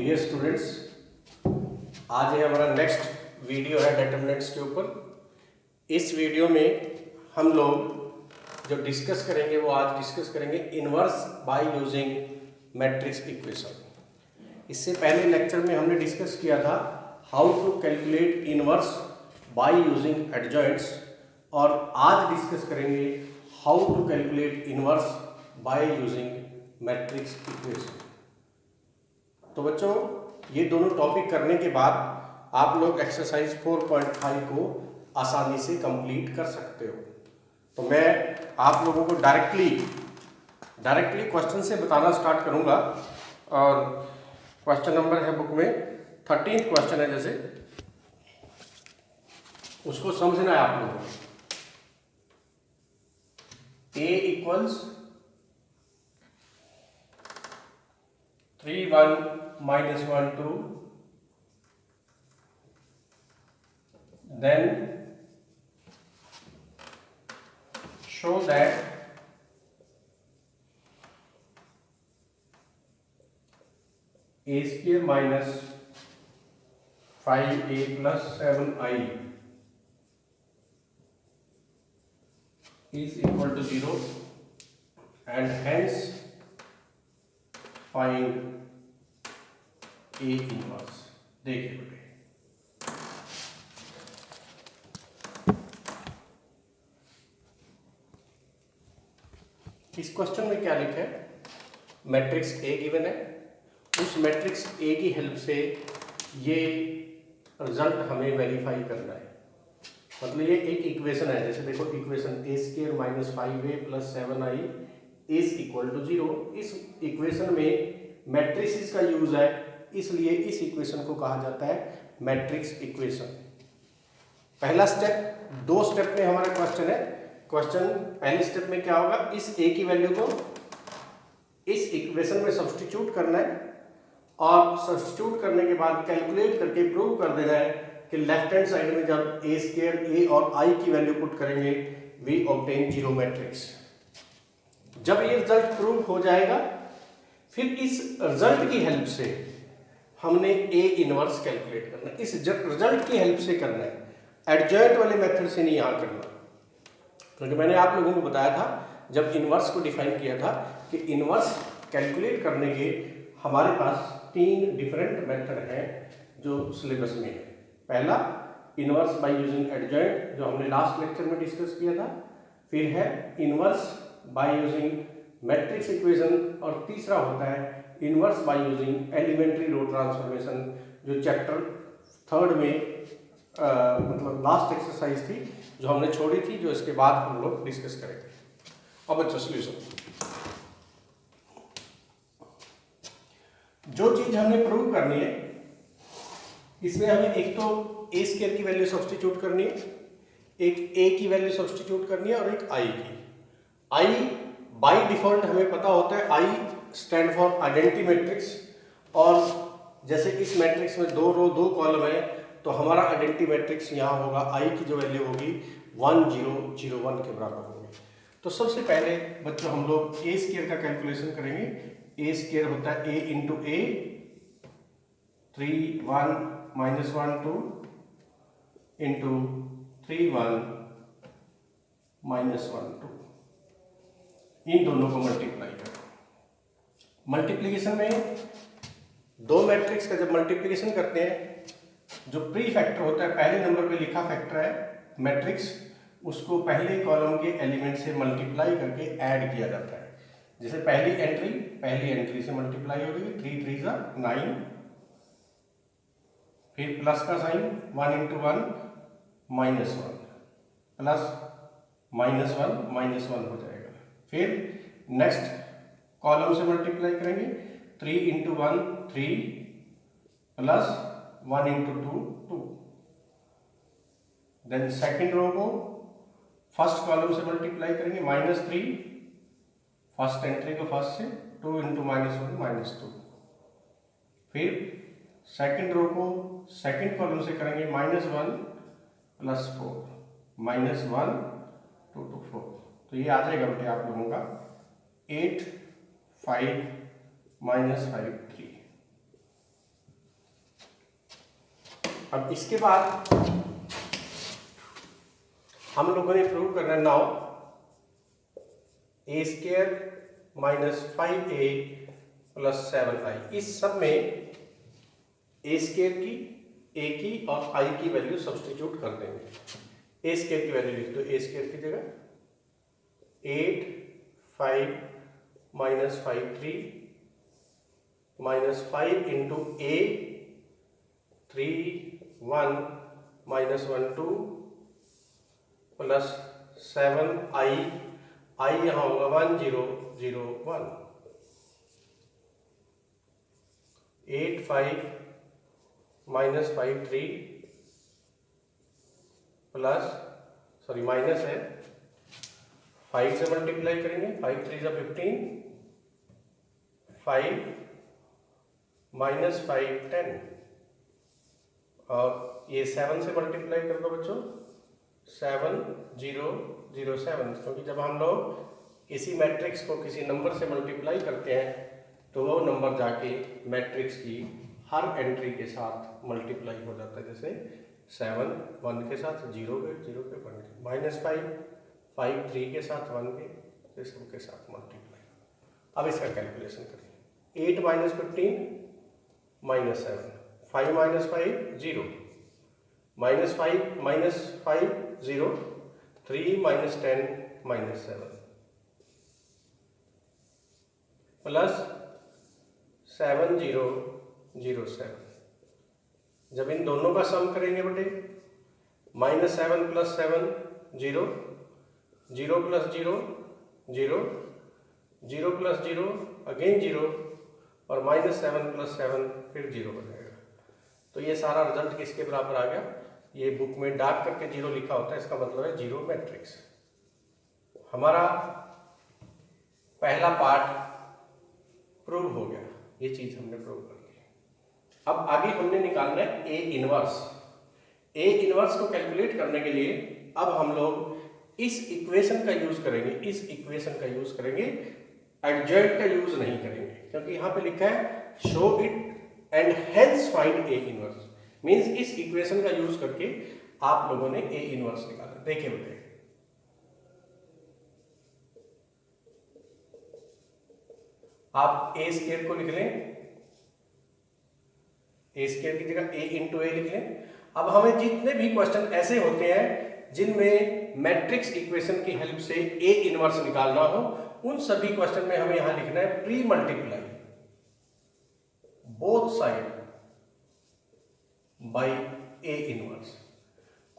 Dear students, आज है हमारा नेक्स्ट वीडियो है डिटरमिनेंट्स के ऊपर। इस वीडियो में हम लोग जो डिस्कस करेंगे वो आज डिस्कस करेंगे inverse by using matrix equation. इससे पहले लेक्चर में हमने डिस्कस किया था how to calculate inverse by using adjoints, और आज डिस्कस करेंगे how to calculate inverse by using matrix equation. तो बच्चों, ये दोनों टॉपिक करने के बाद आप लोग एक्सरसाइज 4.5 को आसानी से कंप्लीट कर सकते हो। तो मैं आप लोगों को डायरेक्टली क्वेश्चन से बताना स्टार्ट करूंगा, और क्वेश्चन नंबर है बुक में 13th क्वेश्चन है, जैसे उसको समझना है आप लोगों को। A equals 3 1 minus 1 2, then show that a square minus 5a plus 7i is equal to 0, and hence find A inverse. देखिए बेटे, इस क्वेश्चन में क्या लिखा है, मैट्रिक्स ए गिवन है, उस मैट्रिक्स ए की हेल्प से ये रिजल्ट हमें वेरीफाई करना है। मतलब ये एक इक्वेशन है, जैसे देखो equation a square minus 5a plus 7i is equal to 0। इस इक्वेशन में मैट्रिसेस का यूज है, इसलिए इस इक्वेशन को कहा जाता है मैट्रिक्स इक्वेशन। पहला स्टेप, दो स्टेप में हमारा क्वेश्चन है। क्वेश्चन पहले स्टेप में क्या होगा, इस a की वैल्यू को इस इक्वेशन में सब्स्टिट्यूट करना है, और सब्स्टिट्यूट करने के बाद कैलकुलेट करके प्रूव कर देना है कि लेफ्ट हैंड साइड में जब a स्क्वायर a और i की वैल्यू पुट करेंगे वी ऑब्टेन जीरो मैट्रिक्स। जब ये रिजल्ट प्रूव हो जाएगा, फिर इस रिजल्ट की हेल्प से हमने ए इनवर्स कैलकुलेट करना है। इस रिजल्ट की हेल्प से करना है, एडजॉइंट वाले मेथड से नहीं यहाँ करना। क्योंकि मैंने आप लोगों को बताया था जब इनवर्स को डिफाइन किया था कि इनवर्स कैलकुलेट करने के हमारे पास 3 डिफरेंट मेथड हैं जो सिलेबस में है। पहला इनवर्स बाय यूजिंग एडजॉइंट, जो हमने लास्ट लेक्चर में डिस्कस किया था। फिर है inverse by using matrix equation, और तीसरा होता है inverse by using elementary row transformation, जो चैप्टर 3rd में मतलब लास्ट एक्सरसाइज थी जो हमने छोड़ी थी, जो इसके बाद हम लोग डिस्कस करेंगे। अब अच्छा सोल्यूशन, जो चीज हमने प्रूव करनी है इसमें हमें एक तो ए स्क्वायर की वैल्यू सब्स्टिट्यूट करनी है, एक ए की वैल्यू सब्स्टिट्यूट करनी है, और एक आई की। आई बाय डिफॉल्ट हमें पता होता है, I stand for identity matrix, और जैसे इस मैट्रिक्स में 2 रो 2 कॉलम है, तो हमारा आइडेंटिटी मैट्रिक्स यहाँ होगा, आई की जो वैल्यू होगी 1 0 0 1 के बराबर होगी। तो सबसे पहले बच्चों हम लोग ए स्क्वायर का कैलकुलेशन करेंगे। ए स्क्वायर होता है ए इंटू ए, 3 1 माइनस 1 2 इंटू 3 1 माइनस 1 2, इन दोनों को मल्टीप्लाई करें। मल्टीप्लिकेशन में दो मैट्रिक्स का जब मल्टीप्लिकेशन करते हैं, जो प्री फैक्टर होता है, पहले नंबर पे लिखा फैक्टर है मैट्रिक्स, उसको पहले कॉलम के एलिमेंट से मल्टीप्लाई करके ऐड किया जाता है। जैसे पहली एंट्री से मल्टीप्लाई हो गई, 3 3 9, फिर प्लस का sign 1 into 1 minus 1 plus minus 1 हो जाएगा। फिर नेक्स्ट कॉलम से मल्टीप्लाई करेंगे, 3 into 1 3 plus 1 into 2 2। Then second row को फर्स्ट कॉलम से मल्टीप्लाई करेंगे, -3 फर्स्ट एंट्री को फर्स्ट से, 2 इंटू -1 -2। फिर सेकेंड रो को सेकेंड कॉलम से करेंगे, -1 प्लस 4 -1 2 2 4। तो ये आ जाएगा बेटे आप लोगों का 8 5 -5 3। अब इसके बाद हम लोगों ने प्रूव करना है now A square minus 5a plus 7i। इस सब में ए स्क्वायर की, ए की और आई की वैल्यू सब्स्टिट्यूट कर देंगे। ए स्क्वायर की वैल्यू लिख दो, ए स्क्वायर की जगह 8 5 माइनस 5 3 माइनस 5 इंटू ए 3 1 माइनस 1 2 प्लस 7i, आई यहाँ होगा 1 0 0 1 8 5 माइनस 5 3 प्लस माइनस है 5 से मल्टीप्लाई करेंगे, 5 3 जा 15 5 माइनस 5 10 और ये 7 से मल्टीप्लाई कर दो बच्चों 7 0 0 7, क्योंकि जब हम लोग किसी मैट्रिक्स को किसी नंबर से मल्टीप्लाई करते हैं तो वो नंबर जाके मैट्रिक्स की हर एंट्री के साथ मल्टीप्लाई हो जाता है। जैसे 7 1 के साथ 0 के 1 के, माइनस 5 5 3 के साथ 1 के, सबके साथ मल्टीप्लाई। अब इसका कैलकुलेशन करें। 8 minus 15 minus 7, 5 minus 5 0, minus 5 0, 3 minus 10 minus 7 plus 7 0 0 7। जब इन दोनों का सम करेंगे बेटे minus 7 plus 7 0, 0 plus 0 0, 0 plus 0 again 0 और माइनस 7 प्लस 7 फिर 0 हो जाएगा। तो ये सारा रिजल्ट किसके बराबर आ गया? ये बुक में डार्क करके 0 लिखा होता है, इसका मतलब है 0 मैट्रिक्स। हमारा पहला पार्ट प्रूव हो गया, ये चीज हमने प्रूव कर ली। अब आगे हमने निकालना है ए इनवर्स। ए इनवर्स को कैलकुलेट करने के लिए अब हम लोग इस इक्वेशन का यूज करेंगे, इस इक्वेशन का यूज करेंगे, एडजॉइंट का यूज नहीं करेंगे, क्योंकि यहां पे लिखा है show it and hence find A inverse. Means इस इक्वेशन का यूज करके आप लोगों ने ए इनवर्स निकाला। देखिए बेटे, आप ए स्क्वायर को लिख लें, ए स्क्वायर की जगह ए इंटू ए लिख लें। अब हमें जितने भी क्वेश्चन ऐसे होते हैं जिनमें मैट्रिक्स इक्वेशन की हेल्प से ए इनवर्स निकालना हो, उन सभी क्वेश्चन में हमें यहां लिखना है pre multiply both side by A inverse.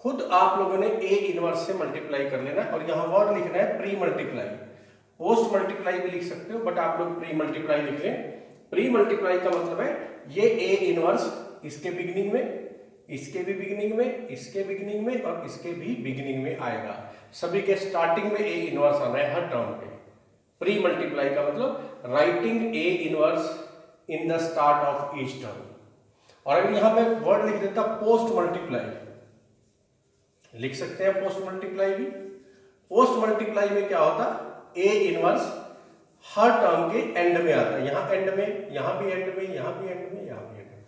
खुद आप लोगों ने ए इनवर्स से मल्टीप्लाई कर लेना और यहां वर्ड लिखना है प्री मल्टीप्लाई। पोस्ट मल्टीप्लाई भी लिख सकते हो, बट आप लोग प्री मल्टीप्लाई लिख लें। प्री मल्टीप्लाई का मतलब है ये ए इनवर्स इसके बिगिनिंग में, इसके भी बिगिनिंग में, इसके बिगिनिंग में और इसके भी बिगिनिंग में आएगा। सभी के स्टार्टिंग में ए इनवर्स आना है हर टर्म पे। प्री मल्टीप्लाई का मतलब writing A inverse in the start of each term. और अगर यहां पे वर्ड लिख देता पोस्ट मल्टीप्लाई, लिख सकते हैं पोस्ट मल्टीप्लाई भी। पोस्ट मल्टीप्लाई में क्या होता, ए इनवर्स हर टर्म के एंड में आता है, यहां एंड में, यहां भी एंड में, यहां भी एंड में, यहां भी एंड में।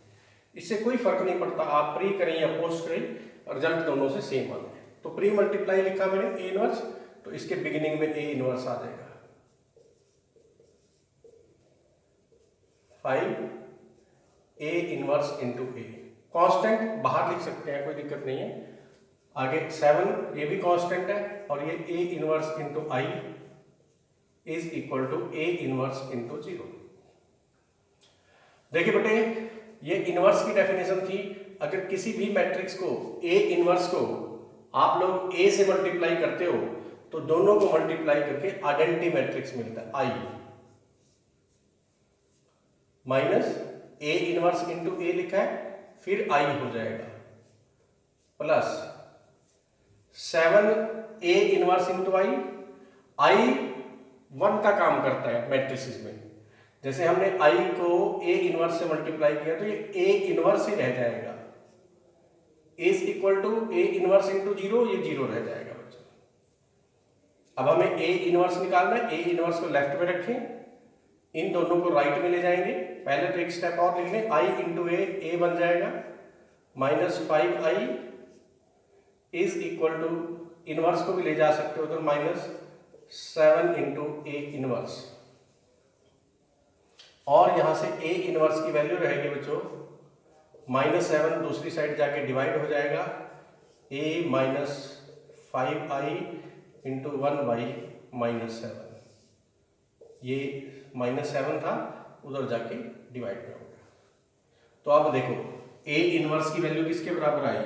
इससे कोई फर्क नहीं पड़ता आप प्री करें या पोस्ट करें, रिजल्ट दोनों से सेम आते हैं। तो प्री मल्टीप्लाई लिखा मैंने ए इनवर्स, तो इसके बिगिनिंग में ए इनवर्स आ जाएगा 5 ए इनवर्स इंटू ए। कॉन्स्टेंट बाहर लिख सकते हैं, कोई दिक्कत नहीं है। आगे 7 ये भी कांस्टेंट है और ये a inverse into I is equal to a inverse into 0। देखिए बेटे, ये इनवर्स की डेफिनेशन थी। अगर किसी भी मैट्रिक्स को a इनवर्स को आप लोग a से मल्टीप्लाई करते हो तो दोनों को मल्टीप्लाई करके आइडेंटिटी मैट्रिक्स मिलता है I minus a inverse into a लिखा है, फिर i हो जाएगा plus 7 A inverse into I. I 1 का काम करता है मैट्रिसेस में। जैसे हमने आई को ए इनवर्स से मल्टीप्लाई किया तो ये ए इनवर्स ही रह जाएगा, is equal to a inverse into 0, ये 0 रह जाएगा बच्चों। अब हमें ए इनवर्स निकालना है। ए इनवर्स को लेफ्ट में रखें, इन दोनों को राइट में ले जाएंगे। पहले तो एक स्टेप और लिख लें, आई इंटू ए बन जाएगा minus 5i is equal to, inverse को भी ले जा सकते हो तो माइनस 7 इंटू ए इनवर्स, और यहां से ए इनवर्स की वैल्यू रहेगी बच्चों -7, दूसरी साइड जाके डिवाइड हो जाएगा, ए माइनस 5i इंटू 1/-7, ये -7 था, उधर जाके डिवाइड में हो गया। तो अब देखो ए इनवर्स की वैल्यू किसके बराबर आई,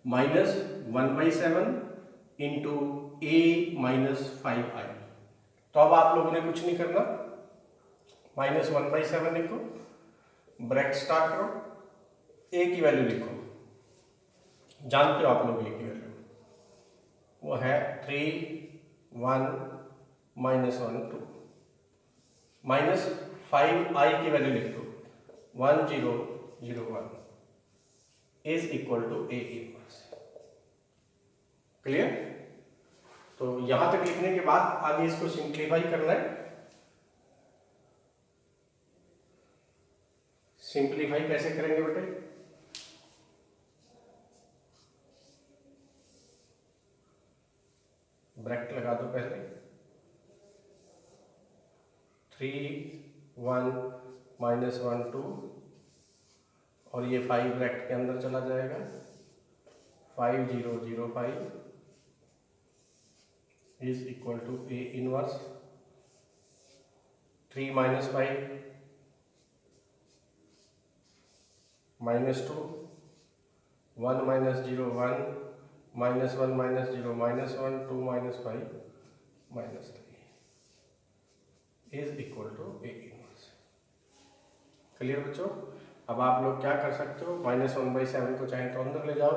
-1/7 इंटू ए माइनस 5i। तो अब आप लोगों ने कुछ नहीं करना, -1/7 लिखो, ब्रैकेट स्टार्ट करो, ए की वैल्यू लिखो, जानते हो आप लोग ए की वैल्यू, वो है 3, 1, -1, 2, -5i की वैल्यू लिख दो 1, 0, 0, 1 is equal to a inverse. Clear? तो यहां तक लिखने के बाद आगे इसको सिंप्लीफाई करना है। सिंप्लीफाई कैसे करेंगे बेटे, ब्रैकेट लगा दो पहले, 3, 1, -1, 2, और ये 5 ब्रैकेट के अंदर चला जाएगा, 5, 0, 0, 5 is equal to a inverse, 3 - 5 -2, 1 - 0, 1, -1 - 0, -1, 2 - 5 -3 is equal to a inverse. Clear बच्चों? अब आप लोग क्या कर सकते हो, -1/7 को चाहे तो अंदर ले जाओ,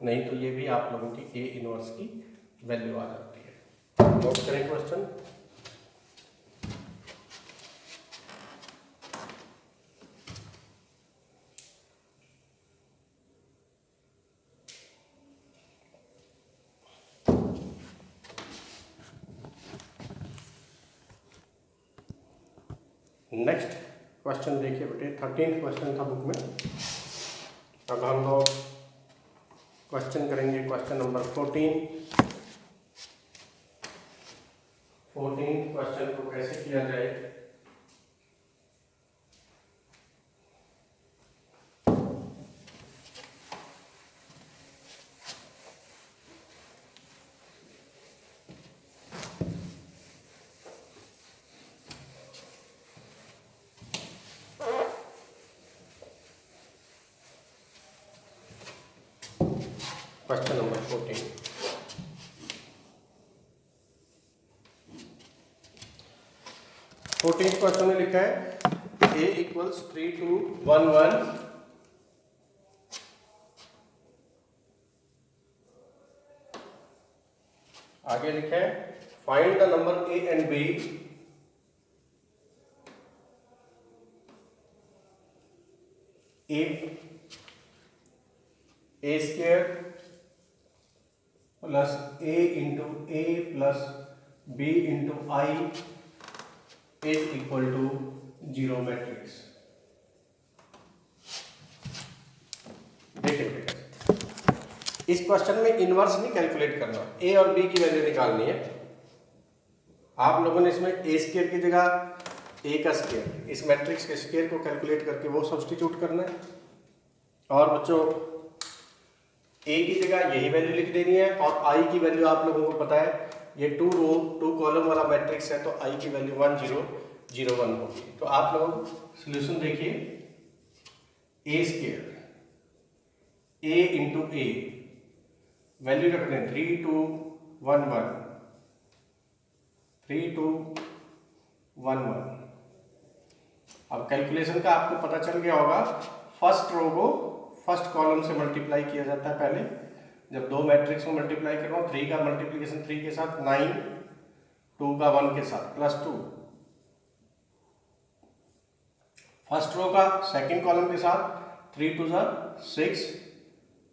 नहीं तो ये भी आप लोगों की ए इनवर्स की वैल्यू आ जाती है। नोट करें क्वेश्चन। नेक्स्ट क्वेश्चन देखिए बेटे, 13th क्वेश्चन था बुक में। अब हम लोग क्वेश्चन करेंगे क्वेश्चन नंबर 14। 14 क्वेश्चन को कैसे किया जाए, क्वेश्चन नंबर 14। क्वेश्चन में लिखा है a इक्वल्स 3, 2, 1, 1 आगे लिखा है find the number a and b if a square plus a into a plus b into i is equal to 0 matrix. देखिए बेटा, इस क्वेश्चन में इनवर्स नहीं कैलकुलेट करना, a और b की वैल्यू निकालनी है। आप लोगों ने इसमें a स्क्वायर की जगह a का स्क्वायर, इस मैट्रिक्स के स्क्वायर को कैलकुलेट करके वो सब्स्टिट्यूट करना है, और बच्चों a की जगह यही वैल्यू लिख देनी है, और i की वैल्यू आप लोगों को पता है, ये 2 रो 2 कॉलम वाला मैट्रिक्स है, तो i की वैल्यू 1, 0, 0, 1 होगी। तो आप लोग सॉल्यूशन देखिए, a square a into a value रख दें 3, 2, 1, 1, 3, 2, 1, 1। अब कैलकुलेशन का आपको पता चल गया होगा, फर्स्ट रो को फर्स्ट कॉलम से मल्टीप्लाई किया जाता है। पहले जब दो मैट्रिक्स को मल्टीप्लाई कर रहा हूँ, 3 का मल्टीप्लिकेशन 3 के साथ 9, 2 का 1 के साथ +2, फर्स्ट रो का सेकंड कॉलम के साथ 3 2 6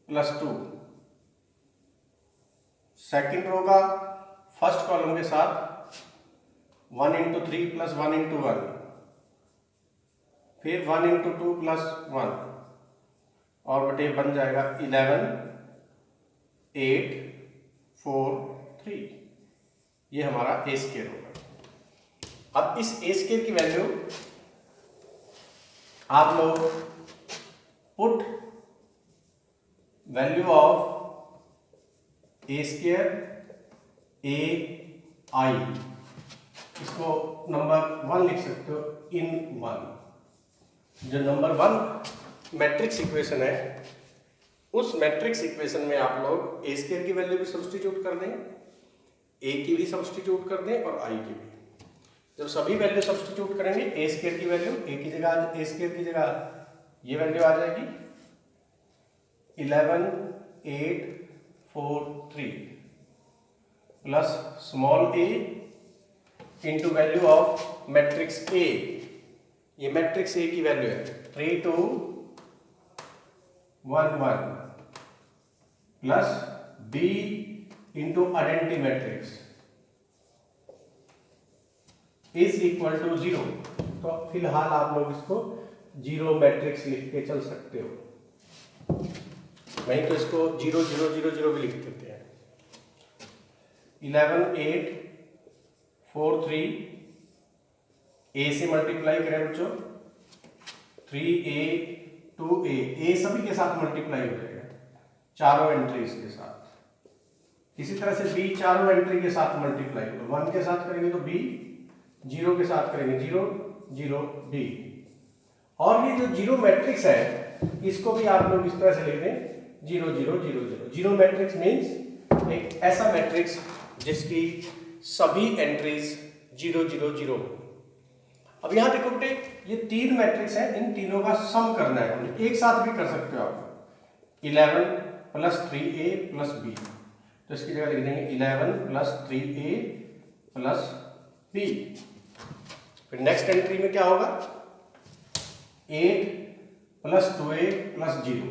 +2, सेकंड रो का फर्स्ट कॉलम के साथ 1 × 3 + 1 × 1, फिर 1 × 2 + 1, और बटे बन जाएगा 11, 8, 4, 3। ये हमारा ए स्केयर होगा। अब इस ए स्केयर की वैल्यू आप लोग put value of A square A I, इसको नंबर 1 लिख सकते हो इन 1। जो नंबर 1 मैट्रिक्स इक्वेशन है, उस मैट्रिक्स इक्वेशन में आप लोग ए स्केयर की वैल्यू भी सब्स्टिट्यूट कर दें, ए की भी सब्स्टिट्यूट कर दें और आई की भी। जब सभी वैल्यू सब्स्टिट्यूट करेंगे, ए स्केयर की वैल्यू ए की जगह, ए स्केयर की जगह ये वैल्यू आ जाएगी 11, 8, 4, 3 plus small A into value of matrix A. ये मैट्रिक्स ए की वैल्यू है 3, 2, 1, 1 plus b into identity matrix is equal to 0। तो फिलहाल आप लोग इसको 0 मैट्रिक्स लिख के चल सकते हो, नहीं तो इसको 0, 0, 0, 0 भी लिख देते हैं। 11, 8, 4, 3 ए से मल्टीप्लाई करें बच्चों, 3a, 2a, ए सभी के साथ मल्टीप्लाई हो जाएगा चारों एंट्रीज के साथ। इसी तरह से बी चारों एंट्री के साथ मल्टीप्लाई होगा, 1 के साथ करेंगे तो बी, 0 के साथ करेंगे 0, 0, बी। और ये जो 0 मैट्रिक्स है, इसको भी आप लोग इस तरह से लिख दें 0, 0, 0, 0। 0 मैट्रिक्स मीन्स एक ऐसा मैट्रिक्स जिसकी सभी एंट्रीज 0, 0, 0। अब यहां देखो बेटे, ये 3 मैट्रिक्स है, इन तीनों का सम करना है। एक साथ भी कर सकते हो आप, 11 प्लस 3a प्लस b। तो इसकी जगह लिख देंगे 11 प्लस 3a प्लस b। फिर नेक्स्ट एंट्री में क्या होगा, 8 plus 2a plus 0,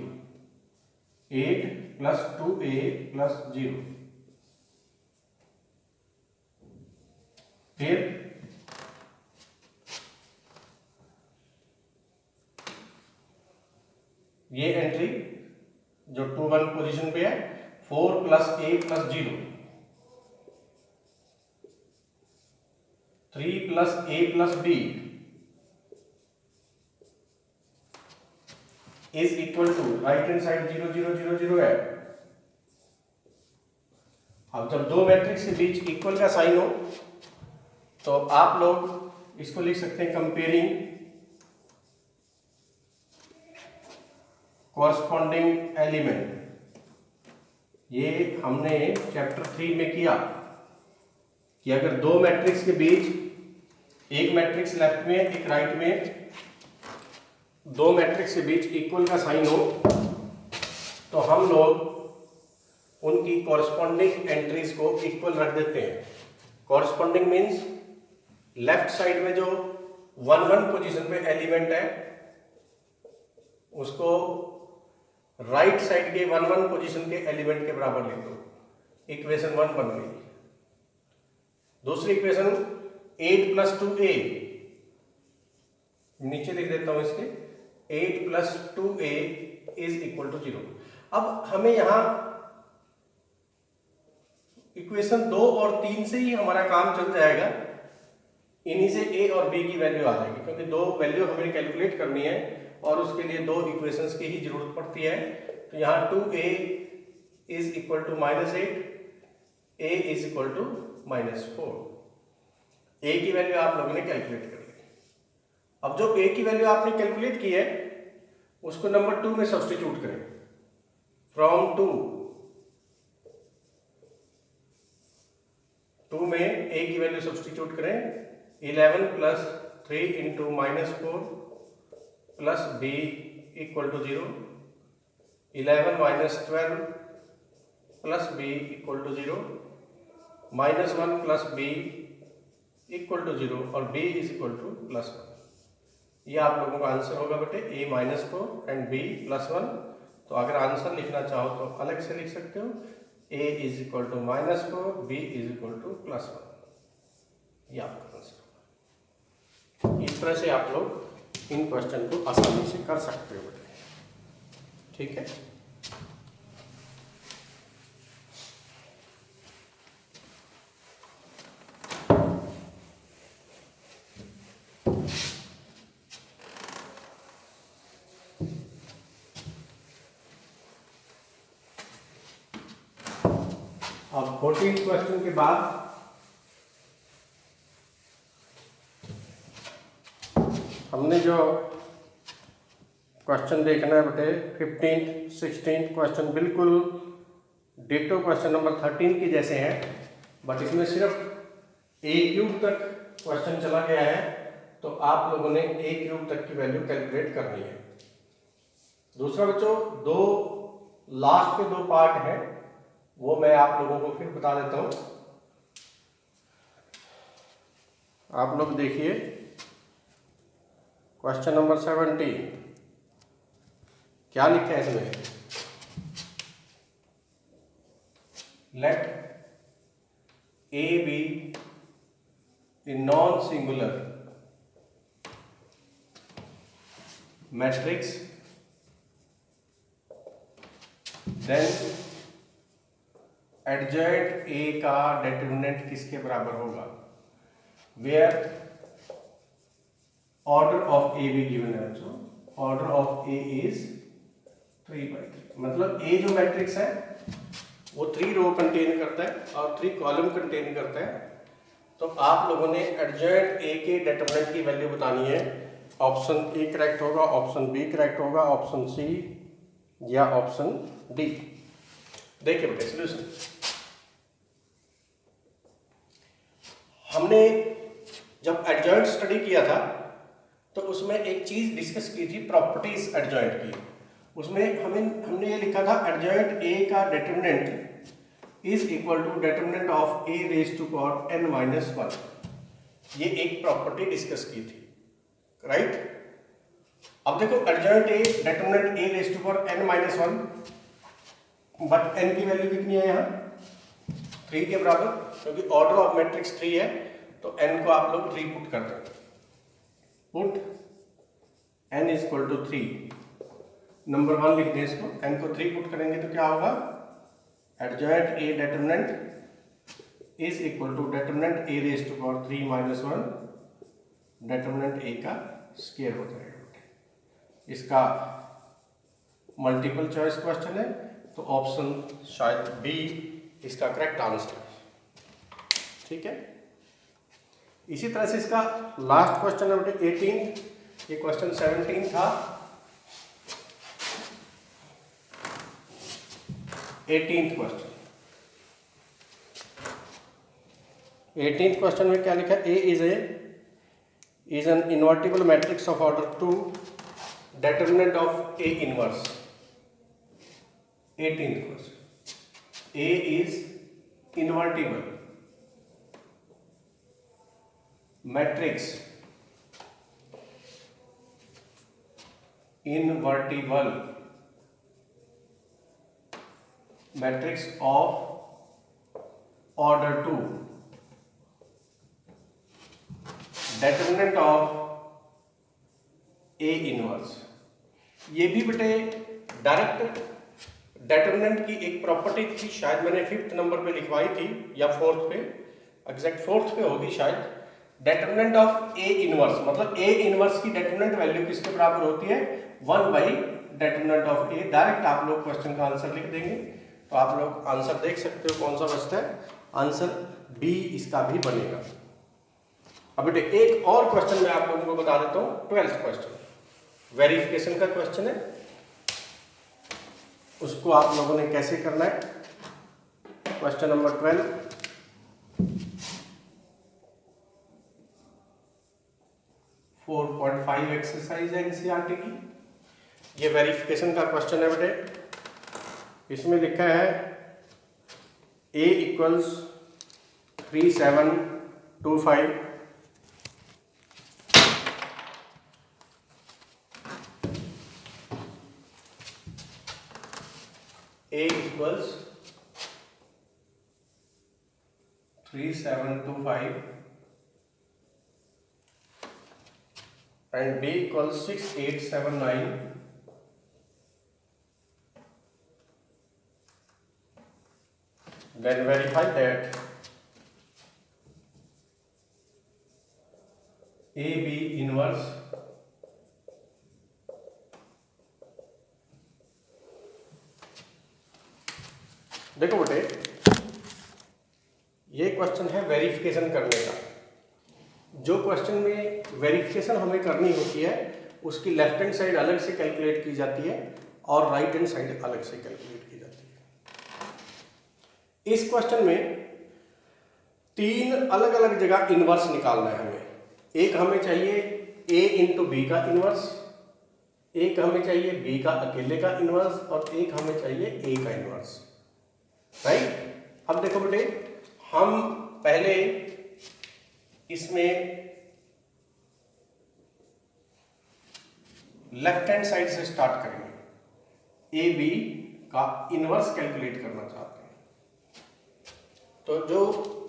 8 plus 2a plus 0। फिर ये एंट्री जो 2, 1 पोजीशन पे है, 4 plus a plus 0, 3 plus a plus b is equal to right hand side 0, 0, 0, 0 है। अब जब दो मैट्रिक्स के बीच इक्वल का साइन हो तो आप लोग इसको लिख सकते हैं कंपेयरिंग कॉरस्पॉन्डिंग एलिमेंट। ये हमने चैप्टर 3 में किया कि अगर दो मैट्रिक्स के बीच, एक मैट्रिक्स लेफ्ट में एक राइट में, दो मैट्रिक्स के बीच इक्वल का साइन हो तो हम लोग उनकी कॉरस्पॉन्डिंग एंट्रीज को इक्वल रख देते हैं। कॉरस्पॉन्डिंग मीन्स लेफ्ट साइड में जो 1, 1 पोजीशन पे एलिमेंट है उसको राइट साइड के 1, 1 पोजीशन के एलिमेंट के बराबर लिख दो, इक्वेशन 1 बन गई। दूसरी इक्वेशन 8 प्लस 2a, नीचे लिख देता हूं इसके, 8 plus 2a is equal to 0। अब हमें यहां इक्वेशन 2 और 3 से ही हमारा काम चल जाएगा, इन्हीं से a और b की वैल्यू आ जाएगी, क्योंकि दो वैल्यू हमें कैलकुलेट करनी है और उसके लिए दो इक्वेशंस की ही जरूरत पड़ती है। तो यहाँ 2a is equal to -8, a is equal to -4। a की वैल्यू आप लोगों ने कैलकुलेट कर ली। अब जो a की वैल्यू आपने कैलकुलेट की है उसको नंबर 2 में सब्स्टिट्यूट करें। फ्रॉम 2 में a की वैल्यू सब्स्टिट्यूट करें, 11 plus 3 into -4 plus b equal to 0, 11 minus 12 plus b equal to 0, -1 plus b equal to 0 और b इज इक्वल टू +1। ये आप लोगों का आंसर होगा बेटे, a -4 एंड b +1। तो अगर आंसर लिखना चाहो तो अलग से लिख सकते हो, a is equal to -4, b is equal to +1। ये आपका आंसर होगा। इस तरह से आप लोग इन क्वेश्चन को आसानी से कर सकते हो बेटे। ठीक है। अब 14th क्वेश्चन के बाद हमने जो क्वेश्चन देखना है बेटे 15th 16th क्वेश्चन बिल्कुल डिटो क्वेश्चन नंबर 13 के जैसे हैं, बट इसमें सिर्फ ए क्यूब तक क्वेश्चन चला गया है, तो आप लोगों ने ए क्यूब तक की वैल्यू कैलकुलेट करनी है। दूसरा बच्चों, दो लास्ट के दो पार्ट हैं, वो मैं आप लोगों को फिर बता देता हूं। आप लोग देखिए क्वेश्चन नंबर 17 क्या लिखा है इसमें, let a be a non singular matrix, then adjoint a का डिटरमिनेंट किसके बराबर होगा, where order of a be given है। तो ऑर्डर ऑफ ए इज 3/3, मतलब ए जो मैट्रिक्स है वो 3 रो कंटेन करता है और 3 कॉलम कंटेन करता है। तो आप लोगों ने एडजॉइंट ए के डिटरमिनेंट की वैल्यू बतानी है। ऑप्शन ए करेक्ट होगा, ऑप्शन बी करेक्ट होगा, ऑप्शन सी या ऑप्शन डी। देखिए बेटे सोल्यूशन, हमने जब एडजॉइंट स्टडी किया था तो उसमें एक चीज डिस्कस की थी, प्रॉपर्टीज एडजॉइंट की। उसमें हमने ये लिखा था एडजॉइंट ए का determinant is equal to determinant of a raise to power n minus 1। ये एक प्रॉपर्टी डिस्कस की थी, राइट। अब देखो adjoint a determinant a raise to power n minus 1, but n की वैल्यू कितनी है यहाँ 3 के बराबर, क्योंकि ऑर्डर ऑफ मैट्रिक्स 3 है, तो n को आप लोग 3 पुट कर देंगे। Put n is equal to 3, number 1 लिख दें इसको, n को 3 पुट करेंगे तो क्या होगा, adjoint a determinant is equal to determinant a raise to power 3 minus 1 determinant a का स्क्वायर हो जाएगा। इसका मल्टीपल चॉइस क्वेश्चन है, तो ऑप्शन शायद बी इसका करेक्ट आंसर है, ठीक है। इसी तरह से इसका लास्ट क्वेश्चन है बेटे 18, ये क्वेश्चन 17 था। 18th क्वेश्चन, 18th क्वेश्चन में क्या लिखा है, A is an invertible matrix of order 2, determinant of A inverse. 18th question, A is invertible matrix, invertible matrix of order 2, determinant of A inverse. ये भी बेटे डायरेक्ट डिटरमिनेंट की एक property थी, शायद मैंने 5th नंबर पे लिखवाई थी या 4th पे, एग्जैक्ट 4th पे होगी शायद। डिटरमिनेंट ऑफ ए इनवर्स, मतलब ए इनवर्स की डिटरमिनेंट वैल्यू किसके बराबर होती है, 1 by determinant of A. Direct आप लोग क्वेश्चन का आंसर लिख देंगे, तो आप लोग आंसर देख सकते हो कौन सा बचता है, आंसर बी इसका भी बनेगा। अब बेटे एक और क्वेश्चन मैं आप लोगों को बता देता हूँ, 12th क्वेश्चन वेरिफिकेशन का क्वेश्चन है, उसको आप लोगों ने कैसे करना है। क्वेश्चन नंबर 12, 4.5 एक्सरसाइज है एनसीईआरटी की। ये वेरिफिकेशन का क्वेश्चन है बेटे। इसमें लिखा है a equals 3725, a equals 3725 and b equals 6879, then verify that AB inverse देखो बेटे, ये क्वेश्चन है वेरिफिकेशन करने का। जो क्वेश्चन में वेरिफिकेशन हमें करनी होती है उसकी लेफ्ट हैंड साइड अलग से कैलकुलेट की जाती है और राइट हैंड साइड अलग से कैलकुलेट की जाती है। इस क्वेश्चन में 3 अलग अलग जगह इनवर्स निकालना है हमें। एक हमें चाहिए A इंटू बी का इनवर्स, एक हमें चाहिए B का अकेले का इनवर्स और एक हमें चाहिए A का इनवर्स, राइट। अब देखो बेटे, हम पहले इसमें लेफ्ट हैंड साइड से स्टार्ट करेंगे। ए बी का इनवर्स कैलकुलेट करना चाहते हैं। तो जो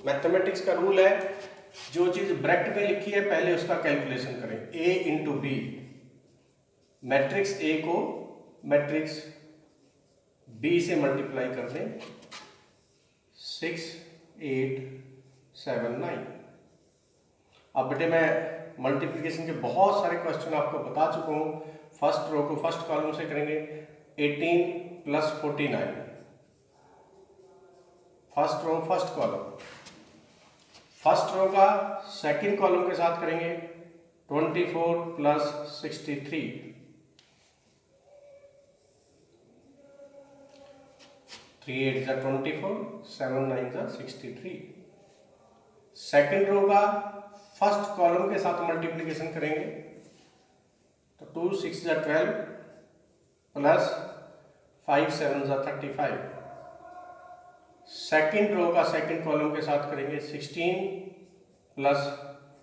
मैथमेटिक्स का रूल है, जो चीज ब्रैकेट में लिखी है पहले उसका कैलकुलेशन करें। ए इंटू बी, मैट्रिक्स ए को मैट्रिक्स बी से मल्टीप्लाई कर दें, 6 8 7 9। अब बेटे मैं मल्टीप्लिकेशन के बहुत सारे क्वेश्चन आपको बता चुका हूँ। फर्स्ट रो को फर्स्ट कॉलम से करेंगे, 18 plus 49, first row first column. First row का सेकंड कॉलम के साथ करेंगे, 24 प्लस 63, 3 8 जा 24, 7 9 जा 63। सेकंड रो का फर्स्ट कॉलम के साथ मल्टीप्लिकेशन करेंगे, तो 2 6 जा 12 प्लस 5 7 जा 35। सेकंड रो का सेकंड कॉलम के साथ करेंगे 16 प्लस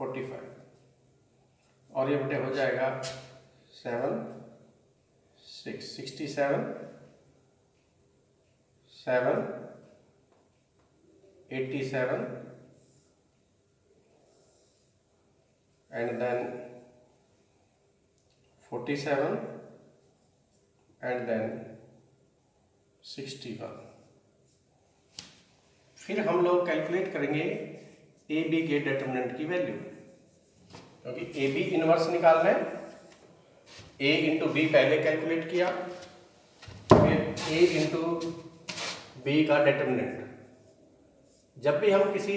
45 और ये बेटे हो जाएगा 7 6 67 7 87 and then 47 and then 61। फिर हम लोग कैलकुलेट करेंगे ए बी के डिटरमिनेंट की वैल्यू, क्योंकि ए बी इनवर्स निकालना है। ए इंटू बी पहले कैलकुलेट किया, फिर ए इंटू बी का डिटरमिनेंट। जब भी हम किसी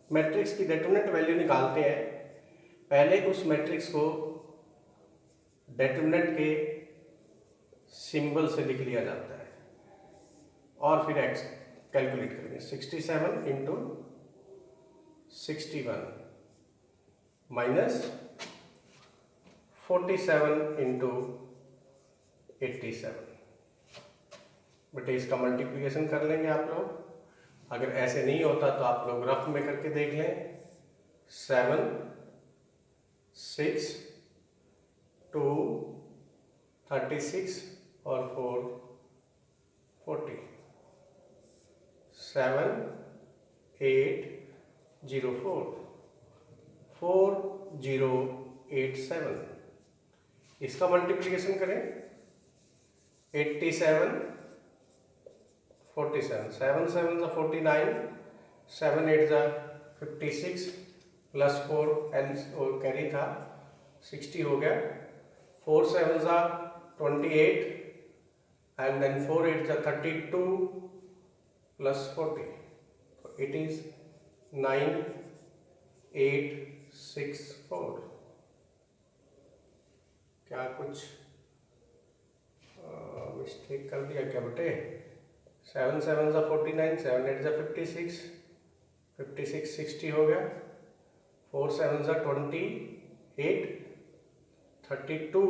मैट्रिक्स की डिटरमिनेंट वैल्यू निकालते हैं, पहले उस मैट्रिक्स को डिटरमिनेंट के सिंबल से लिख लिया जाता है और फिर एक्स कैलकुलेट करेंगे। 67 इंटू 61 माइनस 47 इंटू 87। बेटे इसका मल्टीप्लिकेशन कर लेंगे आप लोग। अगर ऐसे नहीं होता तो आप लोग रफ में करके देख लें। 7 6 2 36 और 4 40, 7 8 0 4 4 0 8 7। इसका मल्टीप्लिकेशन करें, 87 47, 7 7 जा 49, 7 8 जा 56 प्लस 4 एल और कैरी था 60 हो गया, 4 7 जा 28 and then 4 8 जा 32 plus 40, so it is 9 8 6 4। क्या कुछ मिस्टेक कर दिया क्या बेटे? 7 7 जा 49, 7 8 जा 56, 56 60 हो गया, 4 7 जा 28, 32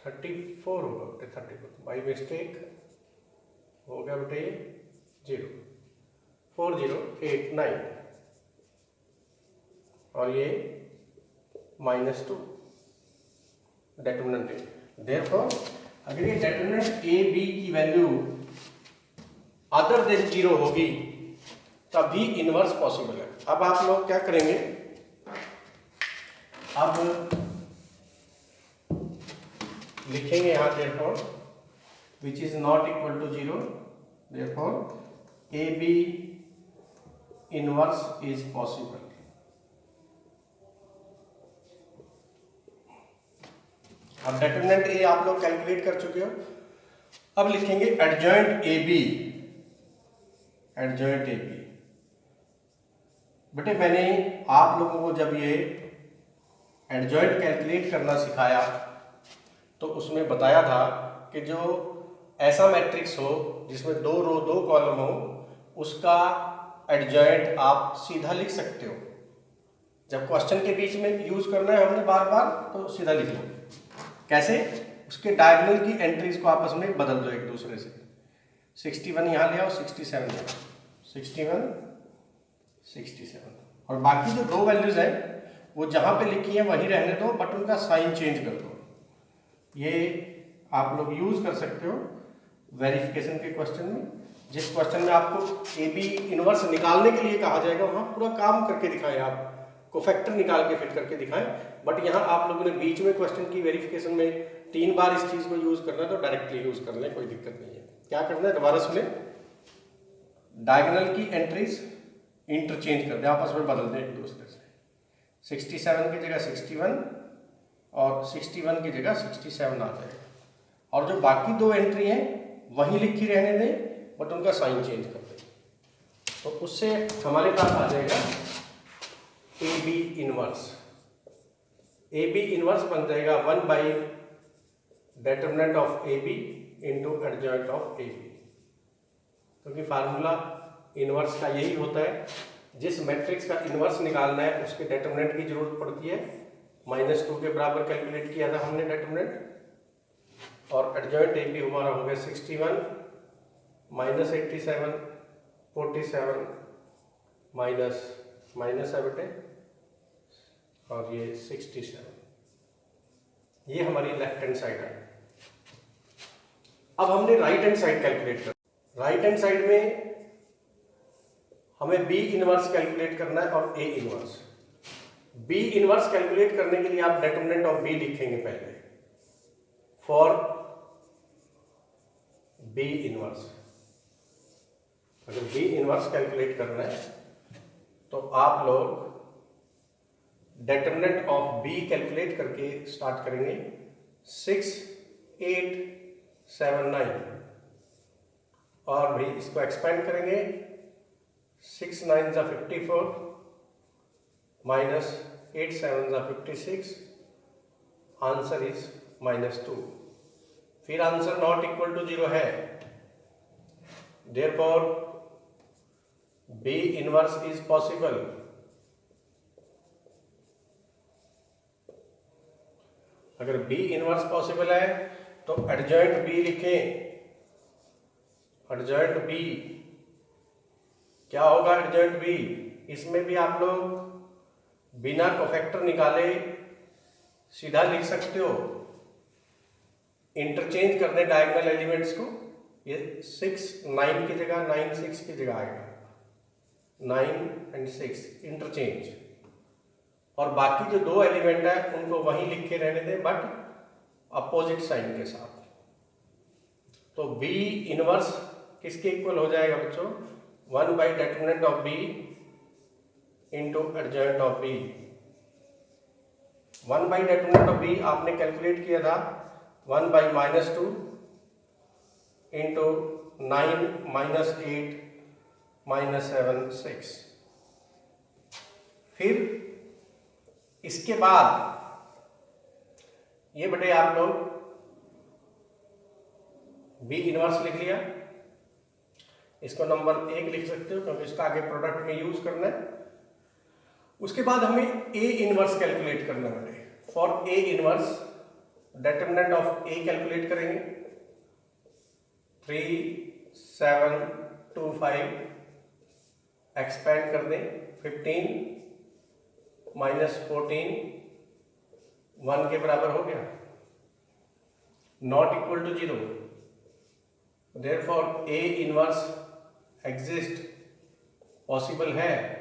34 होगा बेटे, 34 बाई मिस्टेक हो गया बेटे 0, 4 0 8 9 और ये -2 डिटरमिनेंट है। देयरफॉर अगर ये डिटरमिनेंट ए बी की वैल्यू अदर देन 0 होगी तभी इनवर्स पॉसिबल है। अब आप लोग क्या करेंगे, अब लिखेंगे यहाँ therefore which is not equal to 0, therefore a b inverse is possible. अब डिटरमिनेंट ए आप लोग कैलकुलेट कर चुके हो, अब लिखेंगे adjoint a b. Adjoint a b बेटे मैंने आप लोगों को जब ये एडजॉइंट कैलकुलेट करना सिखाया तो उसमें बताया था कि जो ऐसा मैट्रिक्स हो जिसमें 2 रो 2 कॉलम हो उसका एडजॉइंट आप सीधा लिख सकते हो। जब क्वेश्चन के बीच में यूज करना है हमने बार बार तो सीधा लिख लो। कैसे? उसके डायगोनल की एंट्रीज को आपस में बदल दो एक दूसरे से। 61 यहाँ ले आओ, 67 ले आओ, 61 67, और बाकी जो 2 वैल्यूज है वो जहां पे लिखी है वहीं रहने दो, बट उनका साइन चेंज कर दो। ये आप लोग यूज कर सकते हो वेरिफिकेशन के क्वेश्चन में। जिस क्वेश्चन में आपको ए बी इनवर्स निकालने के लिए कहा जाएगा वहां पूरा काम करके दिखाएं, आप कोफैक्टर निकाल के फिट करके दिखाएं। बट यहाँ आप लोगों ने बीच में क्वेश्चन की वेरिफिकेशन में 3 बार इस चीज को यूज करना है तो डायरेक्टली यूज कर लें, कोई दिक्कत नहीं है। क्या करना है दोबारा सुने, डायगोनल की एंट्रीज इंटरचेंज कर दें, आपस में बदल दें एक दूसरे से। 67 की जगह 61 और 61 की जगह 67 आ जाएगा, और जो बाकी 2 एंट्री हैं वहीं लिखी रहने दें बट उनका साइन चेंज कर दें। तो उससे हमारे पास आ जाएगा a b inverse. A b inverse बन जाएगा 1 by determinant of a b into adjoint of a b, क्योंकि फार्मूला इनवर्स का यही होता है, जिस मैट्रिक्स का इनवर्स निकालना है उसके डिटरमिनेंट की जरूरत पड़ती है। -2 के बराबर कैलकुलेट किया था हमने डिटरमिनेंट, और एडजॉइंट ए बी हमारा हो गया 61 -87 47 माइनस है बेटे, और ये 67, ये हमारी लेफ्ट हैंड साइड है। अब हमने राइट हैंड साइड कैलकुलेट कर। राइट हैंड साइड में हमें बी इनवर्स कैलकुलेट करना है और a inverse. B inverse calculate करने के लिए आप डिटरमिनेंट ऑफ बी लिखेंगे पहले, फॉर बी इनवर्स। अगर बी इनवर्स कैलकुलेट करना है तो आप लोग डिटरमिनेंट ऑफ बी कैलकुलेट करके स्टार्ट करेंगे 6 8 7 9, और भी इसको एक्सपेंड करेंगे 6 9 जा 54 -8 7 जा 56, आंसर इज -2। फिर आंसर नॉट इक्वल टू 0 है, therefore b inverse is possible. अगर बी इनवर्स पॉसिबल है तो एडजॉइंट बी लिखें। एडजॉइंट बी क्या होगा? एडजॉइंट बी, इसमें भी आप लोग बिना कोफैक्टर निकाले सीधा लिख सकते हो, इंटरचेंज कर दें डायगोनल एलिमेंट्स को। ये 6 9 की जगह 9 6 की जगह आएगा, 9 और 6 इंटरचेंज, और बाकी जो 2 एलिमेंट है उनको वहीं लिखे रहने दें बट अपोजिट साइन के साथ। तो बी इनवर्स किसके इक्वल हो जाएगा बच्चों? 1 by determinant of b into adjoint of b. 1 by determinant of b आपने कैलकुलेट किया था 1 बाई -2 इंटू 9 -8 -7 6। फिर इसके बाद ये बेटे आप लोग बी इनवर्स लिख लिया, इसको नंबर 1 लिख सकते हो क्योंकि इसका आगे प्रोडक्ट में यूज करना है। उसके बाद हमें ए इनवर्स कैलकुलेट करना है बेटे। For A inverse determinant of A calculate करेंगे 3 7 2 5, एक्सपेंड कर दें 15 -14 1 के बराबर हो गया, not equal to 0। Therefore a inverse exist, possible है।